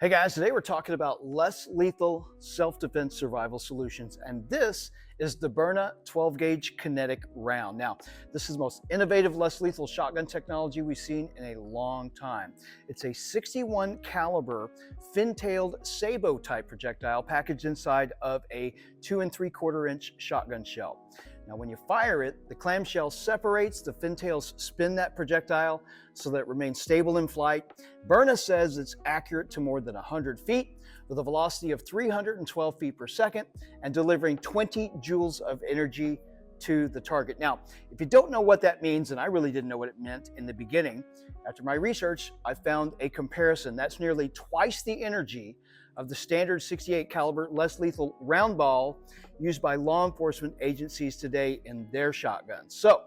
Hey guys, today we're talking about less lethal self-defense survival solutions, and this is the Byrna 12 gauge kinetic round. Now, this is the most innovative, less lethal shotgun technology we've seen in a long time. It's a 61 caliber fin-tailed sabot type projectile packaged inside of a 2 3/4 inch shotgun shell. Now, when you fire it, the clamshell separates, the fin tails spin that projectile so that it remains stable in flight. Byrna says it's accurate to more than 100 feet with a velocity of 312 feet per second and delivering 20 joules of energy to the target. Now, if you don't know what that means, and I really didn't know what it meant in the beginning, after my research, I found a comparison. That's nearly twice the energy of the standard 68 caliber less lethal round ball used by law enforcement agencies today in their shotguns. So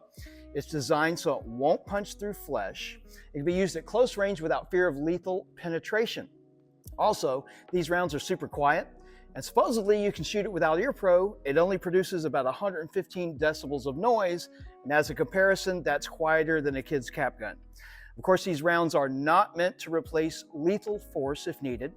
it's designed so it won't punch through flesh. It can be used at close range without fear of lethal penetration. Also, these rounds are super quiet, and supposedly you can shoot it without ear pro. It only produces about 115 decibels of noise, and as a comparison, that's quieter than a kid's cap gun. Of course, these rounds are not meant to replace lethal force if needed,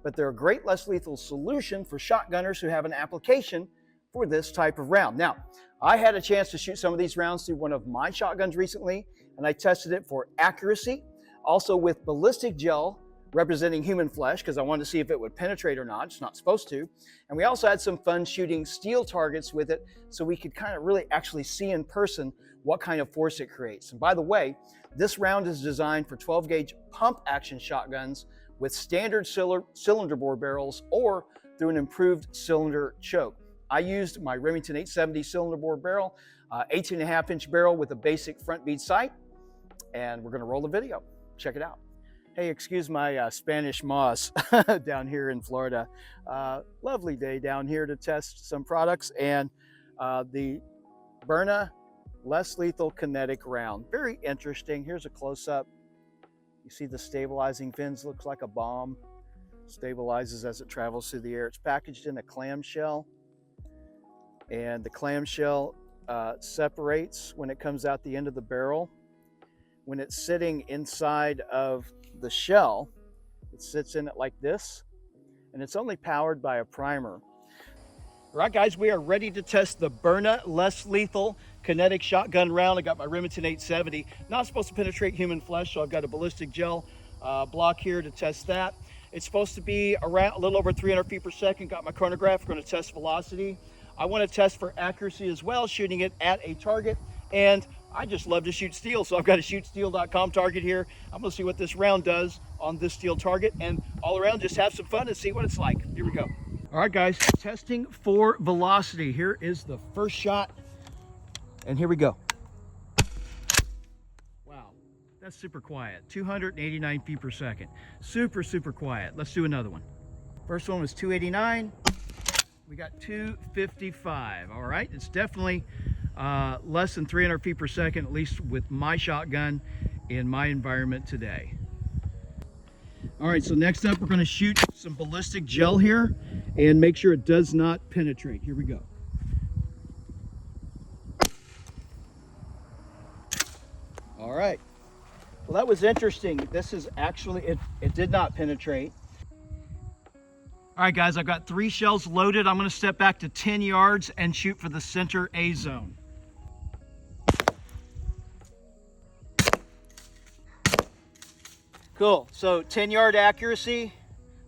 but they're a great less lethal solution for shotgunners who have an application for this type of round. Now, I had a chance to shoot some of these rounds through one of my shotguns recently, and I tested it for accuracy, also with ballistic gel representing human flesh, because I wanted to see if it would penetrate or not. It's not supposed to. And we also had some fun shooting steel targets with it, so we could kind of really actually see in person what kind of force it creates. And by the way, this round is designed for 12 gauge pump action shotguns with standard cylinder bore barrels or through an improved cylinder choke. I used my Remington 870 cylinder bore barrel, 18.5 inch barrel with a basic front bead sight, and we're gonna roll the video. Check it out. Hey, excuse my Spanish moss down here in Florida. Lovely day down here to test some products, and the Byrna less lethal kinetic round. Very interesting. Here's a close-up. You see the stabilizing fins, looks like a bomb. Stabilizes as it travels through the air. It's packaged in a clamshell, and the clamshell separates when it comes out the end of the barrel. When it's sitting inside of the shell, it sits in it like this, and it's only powered by a primer. All right, guys, we are ready to test the Byrna less lethal kinetic shotgun round. I got my Remington 870. Not supposed to penetrate human flesh, so I've got a ballistic gel block here to test that. It's supposed to be around a little over 300 feet per second. Got my chronograph. We're going to test velocity. I want to test for accuracy as well, shooting it at a target. And I just love to shoot steel, so I've got a shootsteel.com target here. I'm going to see what this round does on this steel target, and all around just have some fun and see what it's like. Here we go. All right, guys, testing for velocity. Here is the first shot, and here we go. Wow, that's super quiet. 289 feet per second. Super, super quiet. Let's do another one. First one was 289. We got 255. All right, it's definitely less than 300 feet per second, at least with my shotgun in my environment today. All right, so next up, we're going to shoot some ballistic gel here and make sure it does not penetrate. Here we go. All right. Well, that was interesting. This is actually, it did not penetrate. All right, guys, I've got 3 shells loaded. I'm going to step back to 10 yards and shoot for the center A zone. Cool, so 10-yard accuracy,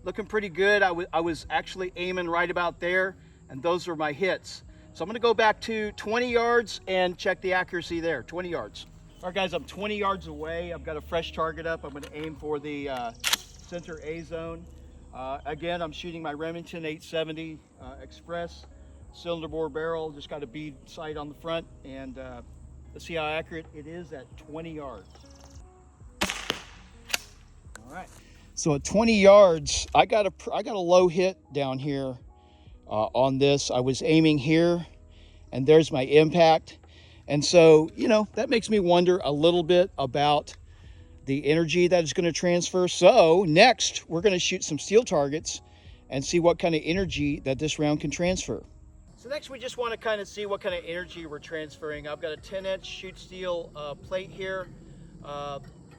looking pretty good. I was actually aiming right about there, and those were my hits. So I'm gonna go back to 20 yards and check the accuracy there, 20 yards. All right, guys, I'm 20 yards away. I've got a fresh target up. I'm gonna aim for the center A zone. Again, I'm shooting my Remington 870 Express cylinder bore barrel. Just got a bead sight on the front, and let's see how accurate it is at 20 yards. All right. So at 20 yards, I got a low hit down here on this. I was aiming here, and there's my impact. And so, you know, that makes me wonder a little bit about the energy that is going to transfer. So next, we're going to shoot some steel targets and see what kind of energy that this round can transfer. So next, we just want to kind of see what kind of energy we're transferring. I've got a 10-inch shoot steel plate here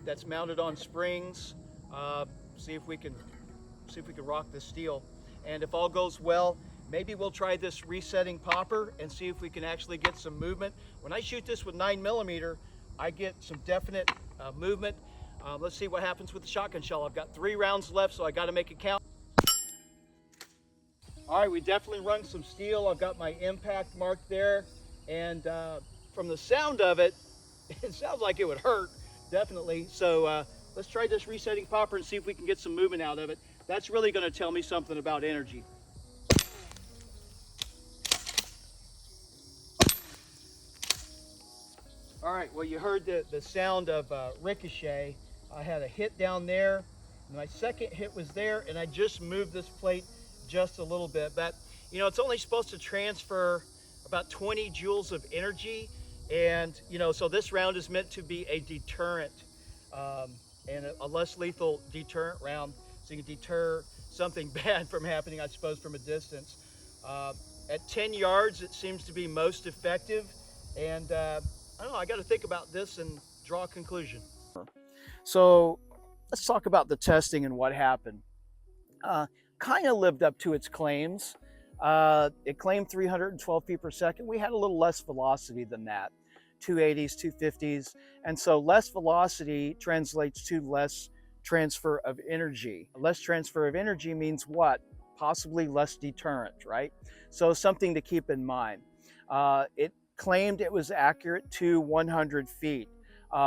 that's mounted on springs. See if we can see if we can rock this steel. And if all goes well, maybe we'll try this resetting popper and see if we can actually get some movement. When I shoot this with 9mm, I get some definite movement. Let's see what happens with the shotgun shell. I've got 3 rounds left, so I got to make it count. All right, we definitely rung some steel. I've got my impact marked there, and from the sound of it, it sounds like it would hurt, definitely. So let's try this resetting popper and see if we can get some movement out of it. That's really going to tell me something about energy. All right, well, you heard the sound of ricochet. I had a hit down there, and my second hit was there, and I just moved this plate just a little bit. But, you know, it's only supposed to transfer about 20 joules of energy, and, you know, so this round is meant to be a deterrent, and a less lethal deterrent round, so you can deter something bad from happening, I suppose, from a distance. At 10 yards, it seems to be most effective, and I don't know, I got to think about this and draw a conclusion. So let's talk about the testing and what happened. Kind of lived up to its claims. It claimed 312 feet per second. We had a little less velocity than that, 280s, 250s. And so less velocity translates to less transfer of energy. Less transfer of energy means what? Possibly less deterrent, right? So something to keep in mind. It claimed it was accurate to 100 feet.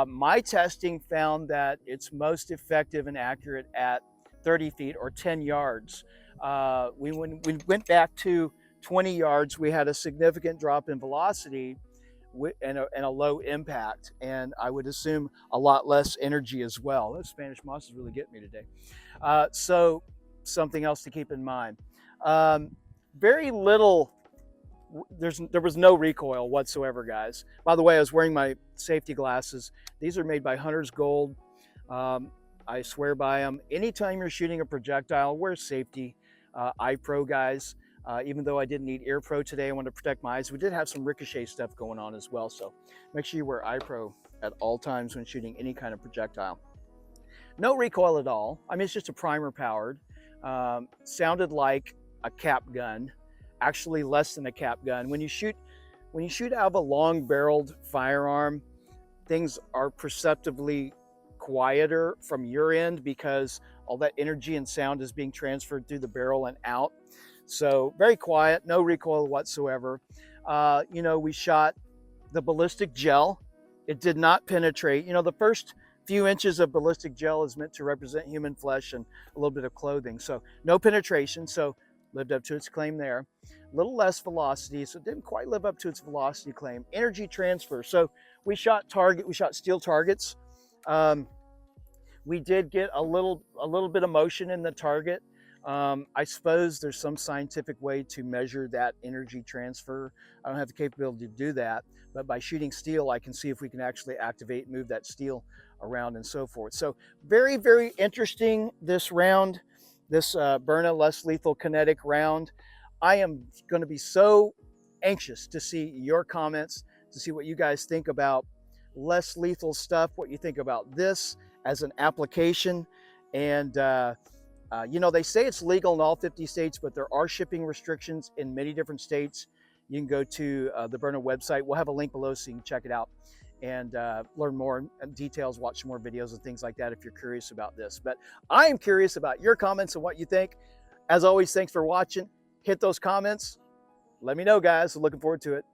My testing found that it's most effective and accurate at 30 feet or 10 yards. When we went back to 20 yards, we had a significant drop in velocity and a low impact, and I would assume a lot less energy as well. Those Spanish mosses really get me today. So something else to keep in mind. Very little, there was no recoil whatsoever, guys. By the way, I was wearing my safety glasses. These are made by Hunter's Gold. I swear by them. Anytime you're shooting a projectile, wear safety. Eye Pro, guys. Even though I didn't need Ear Pro today, I wanted to protect my eyes. We did have some ricochet stuff going on as well, so make sure you wear Eye Pro at all times when shooting any kind of projectile. No recoil at all. I mean, it's just a primer powered. Sounded like a cap gun, actually less than a cap gun. When you shoot out of a long barreled firearm, things are perceptibly quieter from your end because all that energy and sound is being transferred through the barrel and out. So very quiet, no recoil whatsoever. You know, we shot the ballistic gel. It did not penetrate. You know, the first few inches of ballistic gel is meant to represent human flesh and a little bit of clothing. So no penetration, so lived up to its claim there. A little less velocity, so it didn't quite live up to its velocity claim. Energy transfer, so we shot steel targets. We did get a little bit of motion in the target. I suppose there's some scientific way to measure that energy transfer. I don't have the capability to do that, but by shooting steel, I can see if we can actually activate, move that steel around and so forth. So very, very interesting, this round, this Byrna less lethal kinetic round. I am going to be so anxious to see your comments, to see what you guys think about less lethal stuff, what you think about this as an application. And you know, they say it's legal in all 50 states, but there are shipping restrictions in many different states. You can go to the Byrna website. We'll have a link below so you can check it out and learn more details, watch some more videos and things like that if you're curious about this. But I am curious about your comments and what you think. As always, thanks for watching. Hit those comments. Let me know, guys. Looking forward to it.